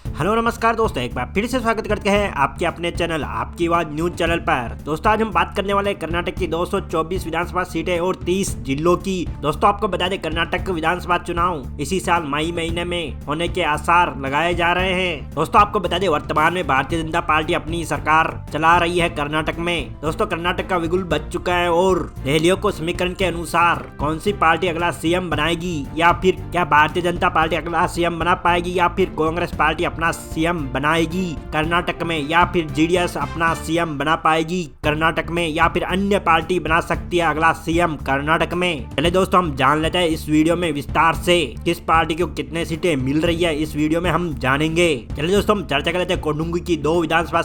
Hello नमस्कार दोस्तों, एक बार फिर से स्वागत करते हैं आपके अपने चैनल आपकी आवाज न्यूज चैनल पर। दोस्तों आज हम बात करने वाले हैं कर्नाटक की 224 विधानसभा सीटें और 30 जिलों की। दोस्तों आपको बता दें, कर्नाटक विधानसभा चुनाव इसी साल मई महीने में होने के आसार लगाए जा रहे हैं। दोस्तों आपको बता दें, वर्तमान में भारतीय जनता पार्टी अपनी सरकार चला रही है कर्नाटक में। दोस्तों कर्नाटक का बिगुल बच चुका है और दहलियों को समीकरण के अनुसार कौन सी पार्टी अगला सीएम बनाएगी, या फिर क्या भारतीय जनता पार्टी अगला सीएम बना पाएगी, या फिर कांग्रेस पार्टी अपना सीएम बनाएगी कर्नाटक में, या फिर जेडीएस अपना सीएम बना पाएगी कर्नाटक में, या फिर अन्य पार्टी बना सकती है अगला सीएम कर्नाटक में। चलिए दोस्तों हम जान लेते हैं इस वीडियो में विस्तार से किस पार्टी को कितने सीटें मिल रही है, इस वीडियो में हम जानेंगे। चलिए दोस्तों हम चर्चा कर लेते हैं कोडुंगी की 2 विधानसभा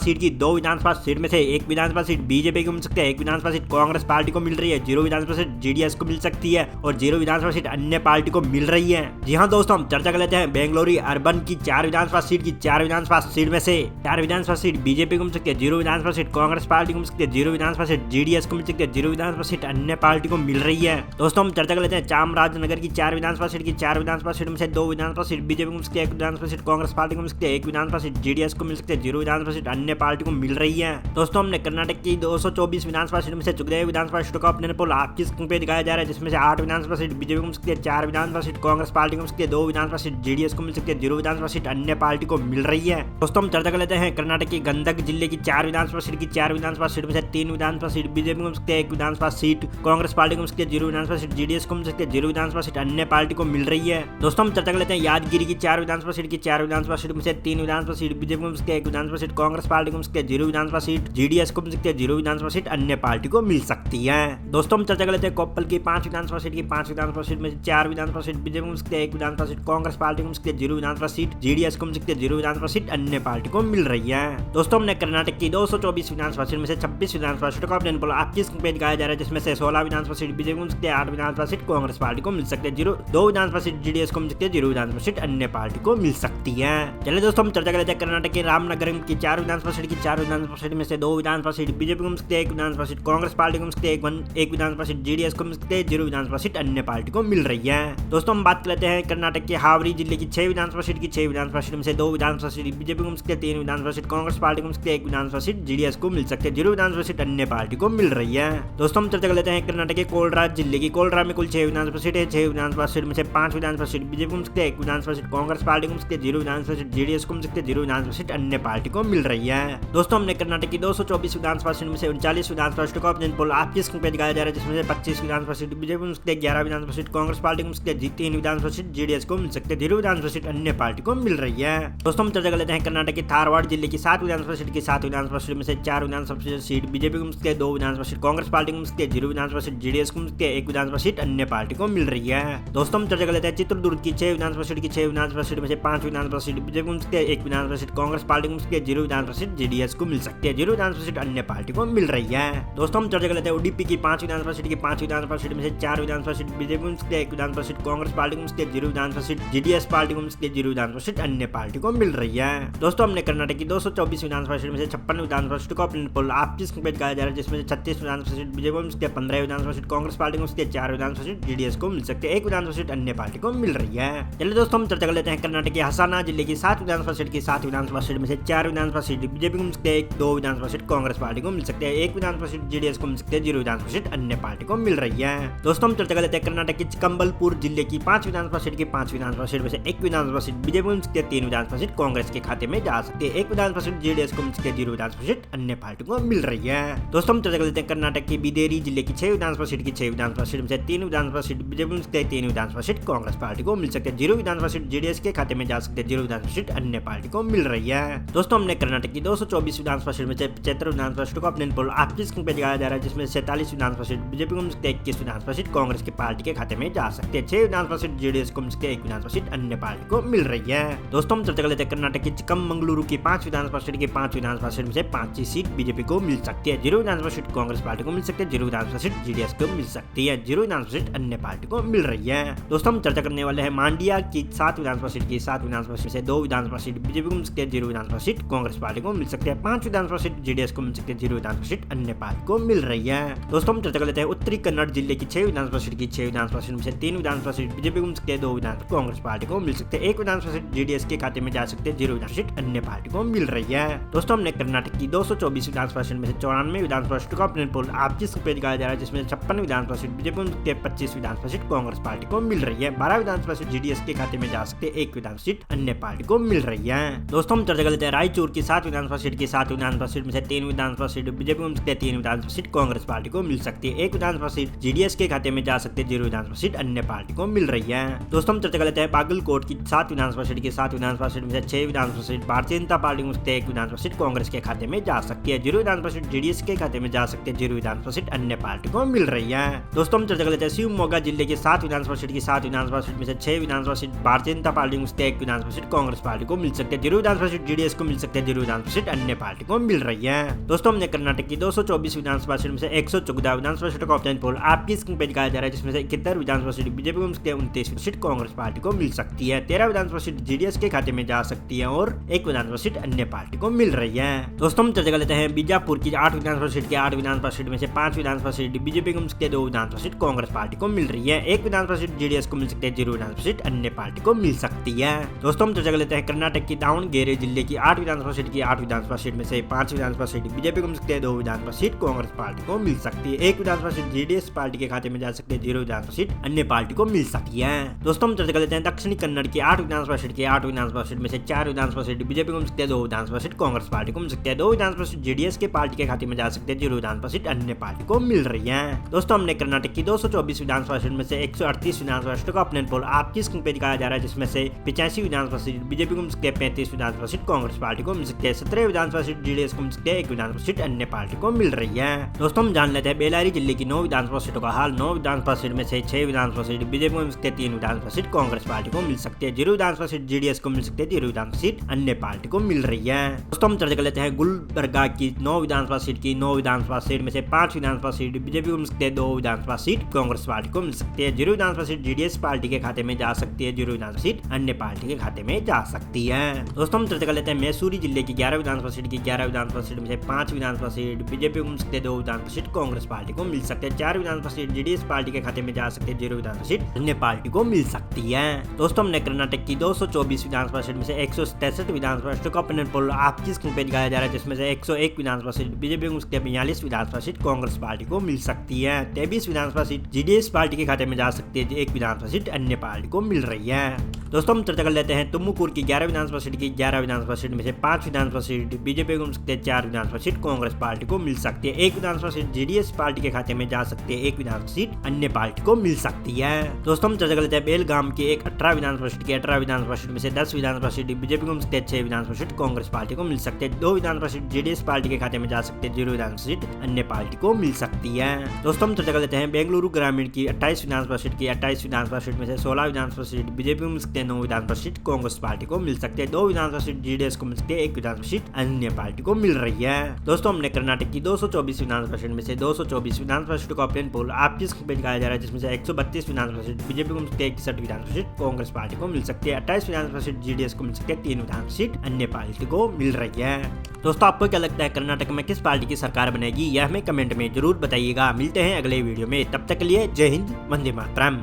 सीट में से एक विधानसभा सीट बीजेपी को मिल सकती है, एक विधानसभा सीट कांग्रेस पार्टी को मिल रही है, 0 विधानसभा सीट जेडीएस को मिल सकती है और 0 विधानसभा सीट अन्य पार्टी को मिल रही है। जी हाँ दोस्तों, हम चर्चा कर लेते हैं बेंगलुरु अर्बन की 4 विधानसभा सीट की 4 विधानसभा सीट में से 4 विधानसभा सीट बीजेपी को मिल सकती है, 0 विधानसभा सीट कांग्रेस पार्टी को मिल सकती है, 0 विधानसभा सीट जेडीएस को मिल सकती है, 0 विधानसभा सीट अन्य पार्टी को मिल रही है। दोस्तों हम चर्चा कर लेते हैं चामराजनगर की 4 विधानसभा सीट की 4 विधानसभा सीट में से 2 विधानसभा सीट बीजेपी को मिल सकती है, 1 विधानसभा सीट कांग्रेस पार्टी को मिल सकती है, 1 विधानसभा सीट जेडीएस को मिल सकती है, 0 विधानसभा सीट अन्य पार्टी को मिल रही है। दोस्तों हमने कर्नाटक की 224 विधानसभा सीट में से चुगदेव विधानसभा सीटों का अपने पोल आपकी स्क्रीन पे दिखाया जा रहा है, जिसमें से 8 विधानसभा सीट बीजेपी को मिल सकती है, 4 विधानसभा सीट कांग्रेस पार्टी को मिल सकती है, 2 विधानसभा सीट जेडीएस को मिल सकती है, 0 विधानसभा सीट अन्य पार्टी को मिल रही है। दोस्तों हम चर्चा कर लेते हैं कर्नाटक की गंडक जिले की 4 विधानसभा सीट की 4 विधानसभा सीट में से 3 विधानसभा सीट बीजेपी को मिल सकती है, 1 विधानसभा सीट कांग्रेस पार्टी को मिल सकती है, 0 विधानसभा सीट जेडीएस को मिल सकती है, 0 विधानसभा सीट अन्य पार्टी को मिल रही है। दोस्तों हम चर्चा कर लेते हैं यादगिरी की 4 विधानसभा सीट की 4 विधानसभा सीट में से 3 विधानसभा सीट बीजेपी को मिल सकती है, 1 विधानसभा सीट कांग्रेस पार्टी को मिल सकती है, 0 विधानसभा सीट जेडीएस को मिल सकती है, 0 विधानसभा सीट अन्य पार्टी को मिल सकती है। दोस्तों हम चर्चा कर लेते हैं कोप्पल की 5 विधानसभा सीट की 5 विधानसभा सीट में से 4 विधानसभा सीट बीजेपी को मिल सकती है, 1 विधानसभा सीट कांग्रेस पार्टी को मिल सकती है, 0 विधानसभा सीट जेडीएस को मिल सकती है, 0 विधानसभा सीट अन्य पार्टी को मिल रही है। दोस्तों हमने कर्नाटक की 224 विधानसभा सीट में से 26 विधानसभा सीटों का अपने पोल आपकी स्क्रीन पे दिखाया जा रहा है, जिसमें से 16 विधानसभा सीट बीजेपी को मिल सकती है, 8 विधानसभा सीट कांग्रेस पार्टी को मिल सकती है, 2 विधानसभा सीट जेडीएस को मिल सकती है, 0 विधानसभा सीट अन्य पार्टी को मिल सकती है। चलिए दोस्तों हम चर्चा कर लेते हैं कर्नाटक के रामनगरम की 4 विधानसभा सीट की 4 विधानसभा सीट में से 2 विधानसभा सीट बीजेपी को मिल सकती है, 1 विधानसभा सीट कांग्रेस पार्टी को मिल सकती है, 1 विधानसभा सीट जेडीएस को मिल सकती है, 0 विधानसभा सीट अन्य पार्टी को मिल रही है। दोस्तों हम बात कर लेते हैं कर्नाटक के हावड़ी जिले की 6 विधानसभा सीट की 6 विधानसभा सीट में से 2 विधानसभा सीट बीजेपी को मिल सकती है, 3 विधानसभा सीट कांग्रेस पार्टी को मिल सकती है, 1 विधानसभा सीट जेडीएस को मिल सकती है, 0 विधानसभा सीट अन्य पार्टी को मिल रही है। दोस्तों हम चर्चा कर लेते हैं कर्नाटक के कोलरा जिले की कोलरा में कुल 6 विधानसभा सीट है, 6 विधानसभा सीट में से 5 विधानसभा सीट बीजेपी को मिल सकती है, 1 विधानसभा सीट कांग्रेस पार्टी को मिल सकती है, 0 विधानसभा सीट जेडीएस को मिल सकती है, 0 विधानसभा सीट अन्य पार्टी को मिल रही है। दोस्तों हमने कर्नाटक की 224 विधानसभा सीट में से 39 विधानसभा सीटों का अपने पोल आपकी स्क्रीन पे दिखाया जा रहा है, जिसमें से 25 विधानसभा सीट बीजेपी को मिल सकती है, 11 विधानसभा सीट कांग्रेस पार्टी को मिल सकती है, 3 विधानसभा सीट जेडीएस को मिल सकती है, 0 विधानसभा सीट अन्य पार्टी को मिल रही है। दोस्तों हम चर्चा कर लेते हैं कर्नाटक के धारवाड़ जिले की 7 विधानसभा सीट की 7 विधानसभा सीट में से 4 विधानसभा सीट बीजेपी को मिल सकती है, 2 विधानसभा सीट कांग्रेस पार्टी को मिल सकती है, 0 विधानसभा सीट जेडीएस को मिल सकती है, 1 विधानसभा सीट अन्य पार्टी को मिल रही है। दोस्तों हम चर्चा कर लेते हैं चित्रदुर्ग की 6 विधानसभा सीट की 6 विधानसभा सीट में से 5 विधानसभा सीट बीजेपी को मिल सकती है, 1 विधानसभा सीट कांग्रेस पार्टी को मिल सकती है, 0 विधानसभा सीट जेडीएस को मिल सकती है, 0 विधानसभा सीट अन्य पार्टी को मिल रही है। दोस्तों हम चर्चा कर लेते हैं उडुपी की 5 विधानसभा सीट की 5 विधानसभा सीट में से 4 विधानसभा सीट बीजेपी को मिल सकती है, 1 विधानसभा सीट कांग्रेस पार्टी को मिल सकती है, 0 विधानसभा सीट जेडीएस पार्टी को मिल सकती है, 0 विधानसभा सीट अन्य पार्टी को मिल रही है। दोस्तों हमने कर्नाटक की 224 विधानसभा सीट में से 56 विधानसभा सीटों को अपने पोल आपकी स्क्रीन पे दिखाया जा रहा है, जिसमें से 36 विधानसभा सीट बीजेपी को मिल सकती है, 15 विधानसभा सीट कांग्रेस पार्टी को मिल सकती है, 4 विधानसभा सीट जेडीएस को मिल सकती है, 1 विधानसभा सीट अन्य पार्टी को मिल रही है। चलिए दोस्तों हम चर्चा कर लेते हैं कर्नाटक के हसाना जिले की 7 विधानसभा सीट की 7 विधानसभा सीट में से 4 विधानसभा सीट बीजेपी को मिल सकती है, 2 विधानसभा सीट कांग्रेस पार्टी को मिल सकती है, 1 विधानसभा सीट जेडीएस को मिल सकती है, 0 विधानसभा सीट अन्य पार्टी को मिल रही है। दोस्तों हम चर्चा कर लेते हैं कर्नाटक के चिकम्बलपुर जिले की 5 विधानसभा सीट की 5 विधानसभा सीट में से 1 विधानसभा सीट बीजेपी को मिल सकती है, 3 विधानसभा सीट कांग्रेस के खाते में जा सकती है, 1 विधानसभा सीट जेडीएस को मिल सकती है, 0 विधानसभा सीट अन्य पार्टी को मिल रही है। दोस्तों हम चर्चा कर लेते हैं कर्नाटक की बिदेरी जिले की 6 विधानसभा सीट की 6 विधानसभा सीट में से 3 विधानसभा सीट बीजेपी को मिल सकती है, 3 विधानसभा सीट कांग्रेस पार्टी को मिल सकती है, 0 विधानसभा सीट जेडीएस के खाते में जा सकते हैं, 0 विधानसभा सीट अन्य पार्टी को मिल रही है। दोस्तों हमने कर्नाटक की 224 विधानसभा सीट में से 75 विधानसभा सीटों को अपने पोल आपकी स्क्रीन पे दिखाया जा रहा है, जिसमें 47 विधानसभा सीट बीजेपी को मिल सकती है, 21 विधानसभा सीट कांग्रेस की पार्टी के खाते में जा सकते हैं, 6 विधानसभा सीट जेडीएस को मिल सकती है, 1 विधानसभा सीट अन्य पार्टी को मिल रही है। दोस्तों हम चर्चा कर लेते हैं कर्नाटक की चिकमंगलुरु की 5 विधानसभा सीट की 5 विधानसभा सीट में से 5 सीट बीजेपी को मिल सकती है, 0 विधानसभा सीट कांग्रेस पार्टी को मिल सकती है, 0 विधानसभा सीट जेडीएस को मिल सकती है, 0 विधानसभा सीट अन्य पार्टी को मिल रही है। दोस्तों हम चर्चा करने वाले हैं मांडिया की 7 विधानसभा सीट की 7 विधानसभा सीट से 2 विधानसभा सीट बीजेपी को मिल सकती है, 0 विधानसभा सीट कांग्रेस पार्टी को मिल सकती है, 5 विधानसभा सीट जेडीएस को मिल सकती है, 0 विधानसभा सीट अन्य पार्टी को मिल रही है। दोस्तों हम चर्चा कर लेते हैं उत्तरी कन्नड़ जिले की 6 विधानसभा सीट की 6 विधानसभा सीट में से 3 विधानसभा सीट बीजेपी को मिल सकती है, 2 विधानसभा कांग्रेस पार्टी को मिल सकते हैं, 1 विधानसभा सीट जेडीएस के खाते में में जा सकते हैं 0 विधानसभा सीट अन्य पार्टी को मिल रही है। दोस्तों हमने कर्नाटक की 224 विधानसभा सीट में से 94 विधानसभा सीट का ओपिनियन पोल आपकी स्क्रीन पे दिखाया जा रहा है, जिसमें 56 विधानसभा सीट बीजेपी को मिलती है, 25 विधानसभा सीट कांग्रेस पार्टी को मिल रही है, 12 विधानसभा सीट जेडीएस के खाते में जा सकते हैं, 1 विधानसभा सीट अन्य पार्टी को मिल रही है। दोस्तों हम चर्चा कर लेते हैं रायचूर की 7 विधानसभा सीट की 7 विधानसभा सीट में से 3 विधानसभा सीट बीजेपी को मिल सकती है, 3 विधानसभा सीट कांग्रेस पार्टी को मिल सकती है, 1 विधानसभा सीट जेडीएस के खाते में जा सकते हैं, 0 विधानसभा सीट अन्य पार्टी को मिल रही है। दोस्तों हम चर्चा कर लेते हैं बागलकोट की 7 विधानसभा सीट की 7 विधानसभा सीट में से 6 विधानसभा सीट भारतीय जनता पार्टी को 1 विधानसभा सीट कांग्रेस के खाते में जा सकती है, 0 विधानसभा सीट जेडीएस के खाते में जा सकते हैं, 0 विधानसभा सीट अन्य पार्टी को मिल रही है। दोस्तों हम चर्चा कर लेते हैं शिवमोगा जिले की 7 विधानसभा सीट की 7 विधानसभा सीट में से 6 विधानसभा सीट भारतीय जनता पार्टी को 1 विधानसभा सीट कांग्रेस पार्टी को मिल सकते हैं, 0 विधानसभा सीट जेडीएस को मिल सकते हैं, 0 विधानसभा सीट अन्य पार्टी को मिल रही है। दोस्तों हमने कर्नाटक की 224 विधानसभा सीट में से 114 विधानसभा सीटों का ओपिनियन पोल आपकी स्क्रीन पे दिखाया जा रहा है, जिसमें से 71 विधानसभा सीट बीजेपी को मिल सकती है, 29 सीट कांग्रेस पार्टी को मिल सकती है, 13 विधानसभा सीट जेडीएस के खाते में जा सकती है और 1 विधानसभा सीट अन्य पार्टी को मिल रही है। दोस्तों हम चर्चा कर लेते हैं बीजापुर की 8 विधानसभा सीट के 8 विधानसभा सीट में से 5 विधानसभा सीट बीजेपी को मिल सकती है, 2 विधानसभा सीट कांग्रेस पार्टी को मिल रही है, 1 विधानसभा सीट जेडीएस को मिल सकती है, 0 विधानसभा सीट अन्य पार्टी को मिल सकती है। दोस्तों हम चर्चा कर लेते हैं कर्नाटक की दावणगेरे जिले की 8 विधानसभा सीट की 8 विधानसभा सीट में से 5 विधानसभा सीट बीजेपी को मिल सकती है, 2 विधानसभा सीट कांग्रेस पार्टी को मिल सकती है, 1 विधानसभा सीट जेडीएस पार्टी के खाते में जा सकती है, 0 विधानसभा सीट अन्य पार्टी को मिल सकती है। दोस्तों हम चर्चा कर लेते हैं दक्षिणी कन्नड़ की 8 विधानसभा सीट की 8 विधानसभा सीट में से 4 विधानसभा सीट बीजेपी को मिल सकती है, 2 विधानसभा सीट कांग्रेस पार्टी को मिल सकती है, 2 विधानसभा सीट जेडीएस के पार्टी के खाते में जा सकते हैं, 0 विधानसभा सीट अन्य पार्टी को मिल रही है। दोस्तों हमने कर्नाटक की 224 विधानसभा सीट में से 138 विधानसभा सीटों का ओपिनियन पोल आपकी स्क्रीन पे दिखाया जा रहा है, जिसमें से 85 विधानसभा सीट बीजेपी को मिल सकती है, 35 विधानसभा सीट कांग्रेस पार्टी को मिल सकती है, 17 विधानसभा सीट जेडीएस को मिल सकती है, 1 विधानसभा सीट अन्य पार्टी को मिल रही है। दोस्तों हम जान लेते हैं बेल्लारी जिले की 9 विधानसभा सीटों का हाल। 9 विधानसभा सीट में से 6 विधानसभा सीट बीजेपी को मिल सकती है, 3 विधानसभा सीट कांग्रेस पार्टी को मिल सकती है, 0 विधानसभा सीट जेडीएस को मिल सकती है, 0 विधानसभा सीट अन्य पार्टी को मिल रही है। दोस्तों हम चर्चा कर लेते हैं गुलबर्गा की 9 विधानसभा सीट की 9 विधानसभा सीट में से 5 विधानसभा सीट बीजेपी को मिल सकती है, 2 विधानसभा सीट कांग्रेस पार्टी को मिल सकती है, 0 विधानसभा सीट जेडीएस पार्टी के खाते में जा सकती है, 0 विधानसभा सीट अन्य पार्टी के खाते में जा सकती है। दोस्तों हम चर्चा कर लेते हैं मैसूरी जिले की 11 विधानसभा सीट की 11 विधानसभा सीट में से 5 विधानसभा सीट बीजेपी को मिल सकती है, 2 विधानसभा सीट कांग्रेस पार्टी को मिल सकते हैं, 4 विधानसभा सीट जेडीएस पार्टी के खाते में जा सकते हैं, 0 विधानसभा सीट अन्य पार्टी को मिल सकती है। दोस्तों हमने कर्नाटक की 224 विधानसभा सीट में से 163 विधानसभा सीटों का ओपिनियन पोल आपकी स्क्रीन पे दिखाया जा रहा है, जिसमें से 101 विधानसभा सीट बीजेपी को मिल सकती है, 42 विधानसभा सीट कांग्रेस पार्टी को मिल सकती है, 23 विधानसभा सीट जेडीएस पार्टी के खाते में जा सकती है, 1 विधानसभा सीट अन्य पार्टी को मिल रही है। दोस्तों हम चर्चा कर लेते हैं तुमुकुर की 11 विधानसभा सीट की 11 विधानसभा सीट में से 5 विधानसभा सीट बीजेपी को मिल सकती है, 4 विधानसभा सीट कांग्रेस पार्टी को मिल सकती है, 1 विधानसभा सीट जेडीएस पार्टी के खाते में जा सकती है, 1 विधानसभा सीट अन्य पार्टी को मिल सकती है। दोस्तों हम चर्चा कर लेते हैं बेलगाम की 18 विधानसभा सीट की 18 विधानसभा सीट में से 10 विधानसभा सीट बीजेपी को मिल सकती है, 6 विधानसभा सीट कांग्रेस पार्टी को मिल सकती है, 2 विधानसभा सीट जेडीएस पार्टी के खाते में जा सकते हैं, 0 विधानसभा सीट अन्य पार्टी को मिल सकती है। दोस्तों हम चर्चा कर लेते हैं बेंगलुरु ग्रामीण की 28 विधानसभा सीट की 28 विधानसभा सीट में से 16 विधानसभा सीट बीजेपी को मिल सकती है, 9 विधानसभा सीट कांग्रेस पार्टी को मिल सकती है, 2 विधानसभा सीट जेडीएस को मिल सकती है, 1 विधानसभा सीट अन्य पार्टी को मिल रही है। दोस्तों हमने कर्नाटक की 224 विधानसभा सीट में से 224 विधानसभा सीटों का ओपिनियन पोल आपकी स्क्रीन पे दिखाया जा रहा है, जिसमें से 132 विधानसभा सीट बीजेपी को मिल सकती है, 61 विधानसभा सीट कांग्रेस पार्टी को मिल सकती है, 28 विधानसभा सीट जेडीएस को मिल सकती है, 3 विधानसभा सीट अन्य पार्टी को मिल रही है। दोस्तों आपको क्या लगता है कर्नाटक में किस पार्टी की सरकार बनेगी, यह हमें कमेंट में जरूर बताइएगा। मिलते हैं अगले वीडियो में, तब तक के लिए जय हिंद, वंदे मातरम।